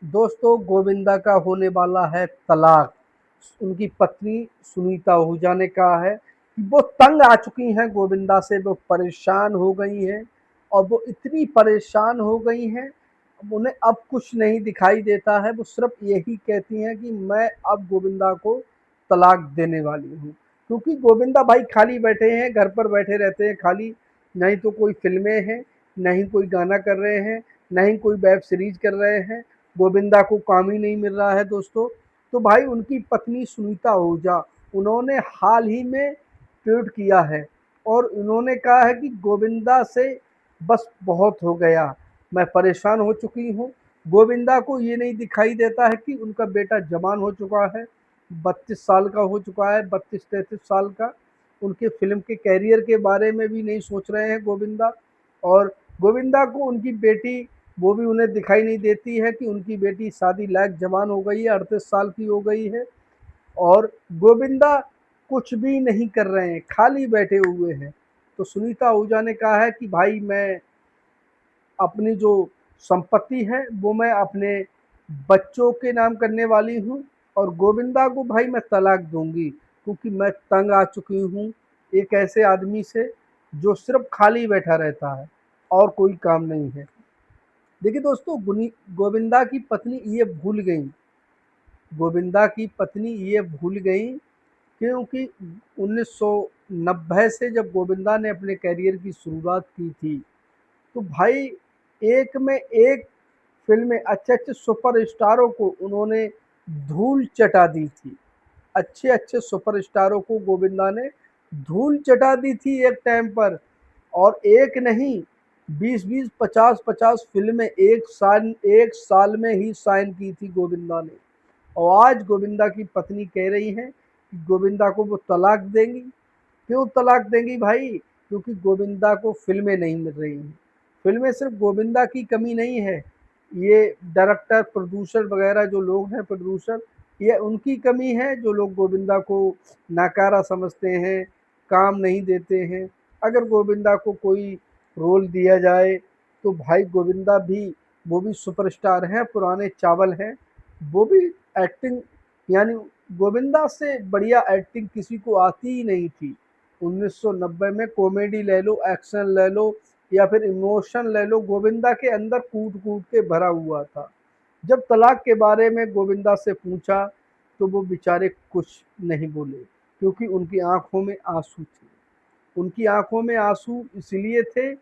दोस्तों, गोविंदा का होने वाला है तलाक। उनकी पत्नी सुनीता आहूजा ने कहा है कि वो तंग आ चुकी हैं गोविंदा से, वो परेशान हो गई हैं और वो इतनी परेशान हो गई हैं, अब उन्हें अब कुछ नहीं दिखाई देता है। वो सिर्फ यही कहती हैं कि मैं अब गोविंदा को तलाक देने वाली हूँ, क्योंकि गोविंदा भाई खाली बैठे हैं, घर पर बैठे रहते हैं खाली। नहीं तो कोई फिल्में हैं, नहीं कोई गाना कर रहे हैं, नहीं कोई वेब सीरीज कर रहे हैं। गोविंदा को काम ही नहीं मिल रहा है दोस्तों। तो भाई उनकी पत्नी सुनीता आहूजा, उन्होंने हाल ही में ट्वीट किया है और उन्होंने कहा है कि गोविंदा से बस बहुत हो गया, मैं परेशान हो चुकी हूँ। गोविंदा को ये नहीं दिखाई देता है कि उनका बेटा जवान हो चुका है, 32 साल का हो चुका है, 32-33 साल का। उनके फिल्म के कैरियर के बारे में भी नहीं सोच रहे हैं गोविंदा। और गोविंदा को उनकी बेटी, वो भी उन्हें दिखाई नहीं देती है कि उनकी बेटी शादी लायक जवान हो गई है, 38 साल की हो गई है। और गोविंदा कुछ भी नहीं कर रहे हैं, खाली बैठे हुए हैं। तो सुनीता आहूजा ने कहा है कि भाई मैं अपनी जो संपत्ति है वो मैं अपने बच्चों के नाम करने वाली हूँ, और गोविंदा को भाई मैं तलाक दूंगी, क्योंकि मैं तंग आ चुकी हूँ एक ऐसे आदमी से जो सिर्फ खाली बैठा रहता है और कोई काम नहीं है। देखिए दोस्तों, गोविंदा की पत्नी ये भूल गई, गोविंदा की पत्नी ये भूल गई, क्योंकि 1990 से जब गोविंदा ने अपने करियर की शुरुआत की थी, तो भाई एक में एक फिल्में अच्छे-अच्छे सुपरस्टारों को उन्होंने धूल चटा दी थी। अच्छे-अच्छे सुपरस्टारों को गोविंदा ने धूल चटा दी थी एक टाइम पर। और एक नहीं, 20-20, 50-50 फ़िल्में एक साल में ही साइन की थी गोविंदा ने। और आज गोविंदा की पत्नी कह रही हैं कि गोविंदा को वो तलाक देंगी। क्यों तलाक देंगी भाई? क्योंकि गोविंदा को फ़िल्में नहीं मिल रही हैं। फ़िल्में सिर्फ़ गोविंदा की कमी नहीं है, ये डायरेक्टर, प्रोड्यूसर वग़ैरह जो लोग हैं प्रोड्यूसर, ये उनकी कमी है, जो लोग गोविंदा को नाकारा समझते हैं, काम नहीं देते हैं। अगर गोविंदा को कोई रोल दिया जाए तो भाई गोविंदा भी, वो भी सुपरस्टार हैं, पुराने चावल हैं, वो भी एक्टिंग, यानी गोविंदा से बढ़िया एक्टिंग किसी को आती ही नहीं थी। 1990 में कॉमेडी ले लो, एक्शन ले लो या फिर इमोशन ले लो, गोविंदा के अंदर कूट-कूट के भरा हुआ था। जब तलाक के बारे में गोविंदा से पूछा तो वो बेचारे कुछ नहीं बोले, क्योंकि उनकी आँखों में आँसू थे। उनकी आँखों में आँसू इसलिए थे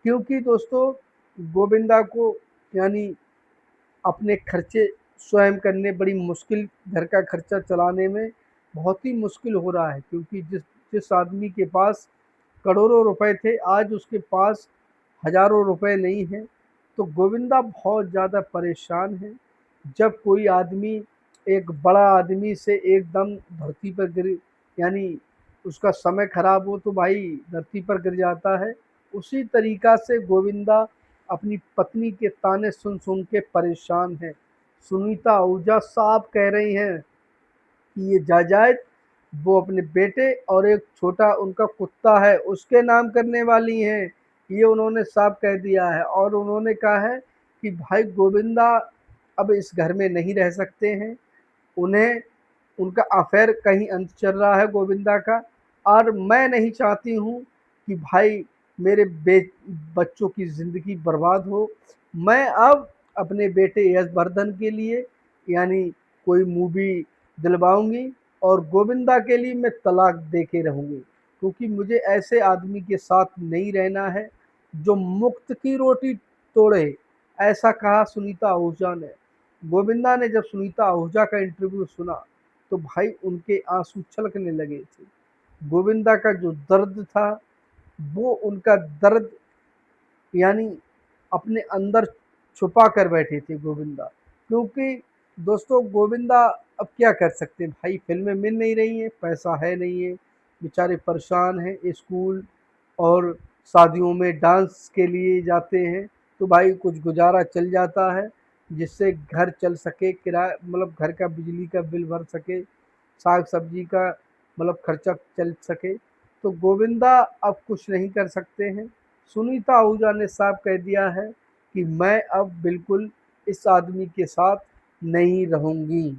क्योंकि दोस्तों, गोविंदा को, यानी अपने खर्चे स्वयं करने बड़ी मुश्किल, घर का खर्चा चलाने में बहुत ही मुश्किल हो रहा है, क्योंकि जिस जिस आदमी के पास करोड़ों रुपए थे, आज उसके पास हज़ारों रुपए नहीं हैं। तो गोविंदा बहुत ज़्यादा परेशान है। जब कोई आदमी एक बड़ा आदमी से एकदम धरती पर गिर, यानी उसका समय खराब हो तो भाई धरती पर गिर जाता है। उसी तरीक़ा से गोविंदा अपनी पत्नी के ताने सुन-सुन के परेशान है। सुनीता आहूजा साफ कह रही हैं कि ये जायदाद वो अपने बेटे और एक छोटा उनका कुत्ता है उसके नाम करने वाली हैं। ये उन्होंने साफ कह दिया है और उन्होंने कहा है कि भाई गोविंदा अब इस घर में नहीं रह सकते हैं। उन्हें, उनका अफ़ेयर कहीं अंत चल रहा है गोविंदा का, और मैं नहीं चाहती हूँ कि भाई मेरे बच्चों की ज़िंदगी बर्बाद हो। मैं अब अपने बेटे यश वर्धन के लिए, यानी कोई मूवी दिलवाऊँगी, और गोविंदा के लिए मैं तलाक दे के रहूँगी, क्योंकि मुझे ऐसे आदमी के साथ नहीं रहना है जो मुफ्त की रोटी तोड़े। ऐसा कहा सुनीता आहूजा ने। गोविंदा ने जब सुनीता आहूजा का इंटरव्यू सुना तो भाई उनके आंसू छलकने लगे थे। गोविंदा का जो दर्द था, वो उनका दर्द, यानी अपने अंदर छुपा कर बैठे थे गोविंदा, क्योंकि दोस्तों गोविंदा अब क्या कर सकते हैं भाई, फिल्में मिल नहीं रही हैं, पैसा है नहीं है, बेचारे परेशान हैं। स्कूल और शादियों में डांस के लिए जाते हैं तो भाई कुछ गुजारा चल जाता है, जिससे घर चल सके, किराया मतलब घर का बिजली का बिल भर सके, साग सब्जी का मतलब खर्चा चल सके। तो गोविंदा अब कुछ नहीं कर सकते हैं। सुनीता आहूजा ने साफ कह दिया है कि मैं अब बिल्कुल इस आदमी के साथ नहीं रहूंगी।